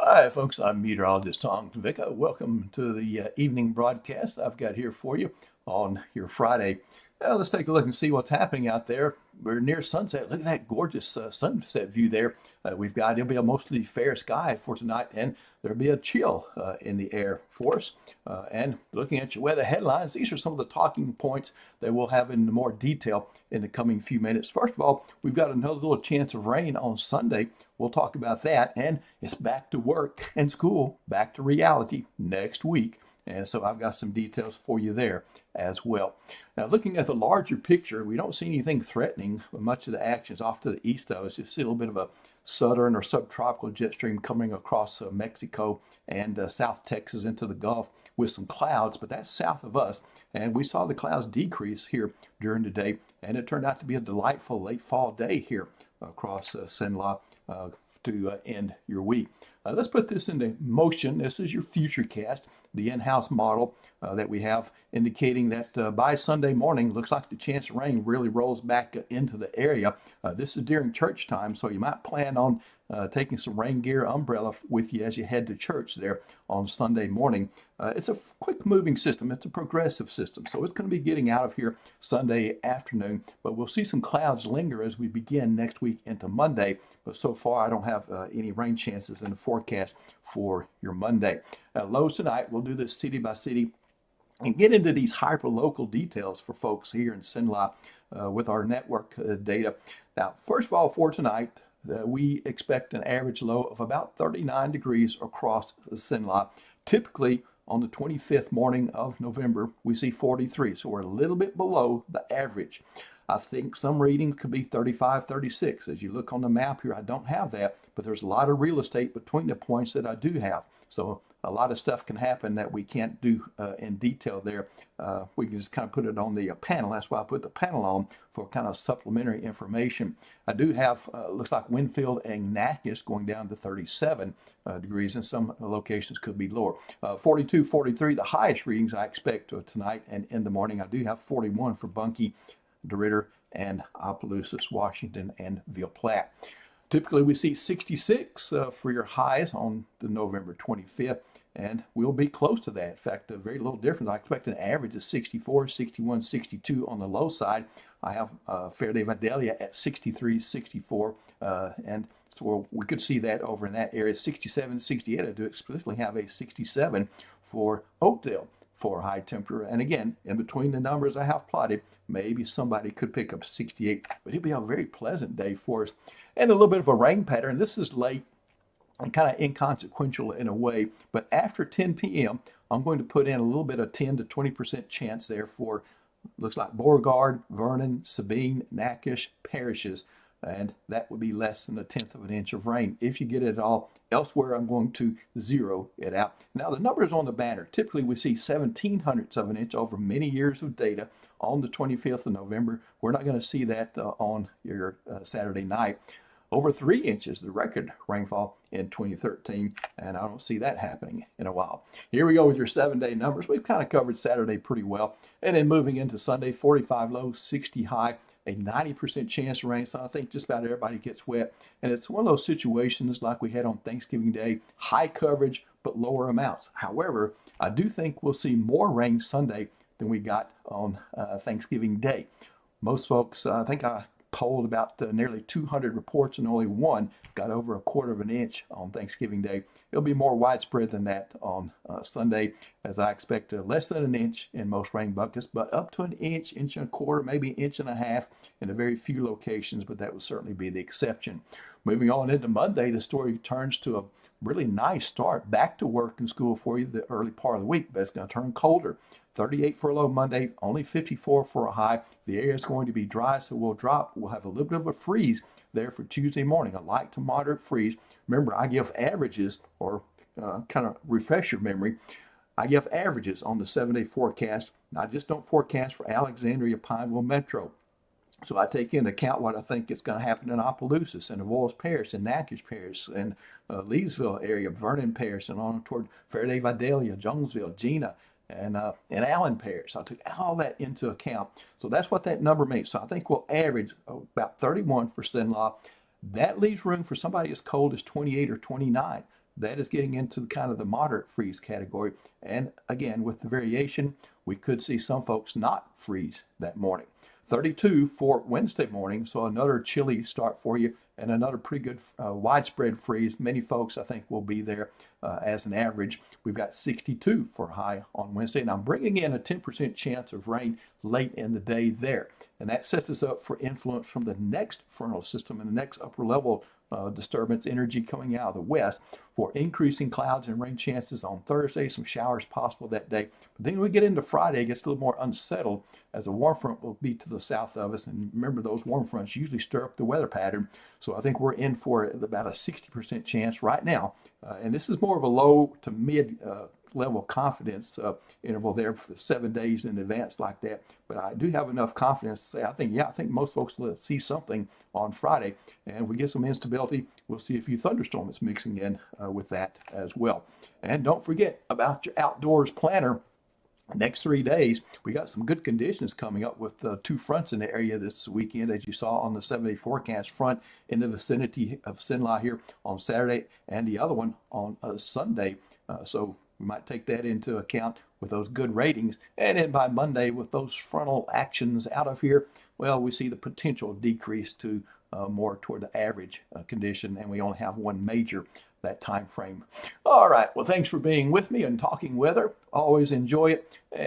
Hi, folks. I'm meteorologist Tom Kvika. Welcome to the evening broadcast I've got here for you on your Friday. Let's take a look and see what's happening out there. We're near sunset. Look at that gorgeous sunset view there. It'll be a mostly fair sky for tonight, and there'll be a chill in the air for us. And looking at your weather headlines, these are some of the talking points that we'll have in more detail in the coming few minutes. First of all, we've got another little chance of rain on Sunday. We'll talk about that, and it's back to work and school, back to reality next week. And so I've got some details for you there as well. Now, looking at the larger picture, we don't see anything threatening. Much of the action is off to the east of us. You see a little bit of a southern or subtropical jet stream coming across Mexico and South Texas into the Gulf with some clouds, but that's south of us. And we saw the clouds decrease here during the day, and it turned out to be a delightful late fall day here across Cenla to end your week. Let's put this into motion. This is your futurecast, the in-house model that we have indicating that by Sunday morning, looks like the chance of rain really rolls back into the area. This is during church time, so you might plan on taking some rain gear, umbrella with you as you head to church there on Sunday morning. It's a quick moving system. It's a progressive system. So it's going to be getting out of here Sunday afternoon, but we'll see some clouds linger as we begin next week into Monday. But so far, I don't have any rain chances in the forecast for your Monday. Lows tonight, we'll do this city by city and get into these hyper-local details for folks here in Cenla with our network data. Now, first of all, for tonight, we expect an average low of about 39 degrees across Cenla. Typically, on the 25th morning of November, we see 43, so we're a little bit below the average. I think some readings could be 35, 36. As you look on the map here, I don't have that, but there's a lot of real estate between the points that I do have. So a lot of stuff can happen that we can't do in detail there. We can just kind of put it on the panel. That's why I put the panel on for kind of supplementary information. I do have, looks like Winfield and Natchez going down to 37 degrees, and some locations could be lower. 42, 43, the highest readings I expect tonight and in the morning. I do have 41 for Bunkie, DeRidder, and Opelousas, Washington, and Ville Platte. Typically, we see 66 for your highs on the November 25th, and we'll be close to that. In fact, a very little difference. I expect an average of 64, 61, 62 on the low side. I have Fairday Vidalia at 63, 64, and so we could see that over in that area. 67, 68. I do explicitly have a 67 for Oakdale for high temperature. And again, in between the numbers I have plotted, maybe somebody could pick up 68, but it'll be a very pleasant day for us. And a little bit of a rain pattern. This is late and kind of inconsequential in a way, but after 10 p.m., I'm going to put in a little bit of 10 to 20% chance there for, looks like Beauregard, Vernon, Sabine, Natchez parishes, and that would be less than 1/10 of an inch of rain. If you get it all elsewhere, I'm going to zero it out. Now, the numbers on the banner, typically we see 1/1700ths of an inch over many years of data on the 25th of November. We're not going to see that on your Saturday night. Over 3 inches, the record rainfall in 2013, and I don't see that happening in a while. Here we go with your 7-day numbers. We've kind of covered Saturday pretty well, and then moving into Sunday, 45 low, 60 high, a 90% chance of rain, so I think just about everybody gets wet. And it's one of those situations like we had on Thanksgiving Day, high coverage, but lower amounts. However, I do think we'll see more rain Sunday than we got on Thanksgiving Day. Most folks, I think I polled about nearly 200 reports, and only one got over 1/4 of an inch on Thanksgiving Day. It'll be more widespread than that on Sunday, as I expect less than an inch in most rain buckets, but up to an inch, inch and a quarter, maybe inch and a half in a very few locations, but that would certainly be the exception. Moving on into Monday, the story turns to a really nice start back to work and school for you the early part of the week, but it's going to turn colder. 38 for a low Monday, only 54 for a high. The area is going to be dry, so we'll drop. We'll have a little bit of a freeze there for Tuesday morning, a light to moderate freeze. Remember, I give averages, or kind of refresh your memory. I give averages on the 7-day forecast. I just don't forecast for Alexandria, Pineville Metro. So I take into account what I think is going to happen in Opelousas and Avoyelles Parish and Natchez Parish and Leesville area, Vernon Parish, and on toward Fairday Vidalia, Jonesville, Gina, and Allen Parish. I took all that into account. So that's what that number means. So I think we'll average about 31 for Cenla. That leaves room for somebody as cold as 28 or 29 that is getting into kind of the moderate freeze category. And again, with the variation, we could see some folks not freeze that morning. 32 for Wednesday morning, so another chilly start for you and another pretty good widespread freeze. Many folks, I think, will be there as an average. We've got 62 for high on Wednesday, and I'm bringing in a 10% chance of rain late in the day there. And that sets us up for influence from the next frontal system and the next upper level disturbance energy coming out of the west for increasing clouds and rain chances on Thursday, some showers possible that day. But then we get into Friday, it gets a little more unsettled as a warm front will be to the south of us. And remember, those warm fronts usually stir up the weather pattern. So I think we're in for about a 60% chance right now. And this is more of a low to mid level confidence interval there for 7 days in advance like that. But I do have enough confidence to say, I think most folks will see something on Friday. And if we get some instability, we'll see a few thunderstorms mixing in with that as well. And don't forget about your outdoors planner. Next 3 days, we got some good conditions coming up with two fronts in the area this weekend, as you saw on the 7-day forecast. Front in the vicinity of Sinai here on Saturday, and the other one on Sunday. So we might take that into account with those good ratings. And then by Monday, with those frontal actions out of here, well, we see the potential decrease to more toward the average condition, and we only have one major that time frame. All right. Well, thanks for being with me and talking weather. Always enjoy it.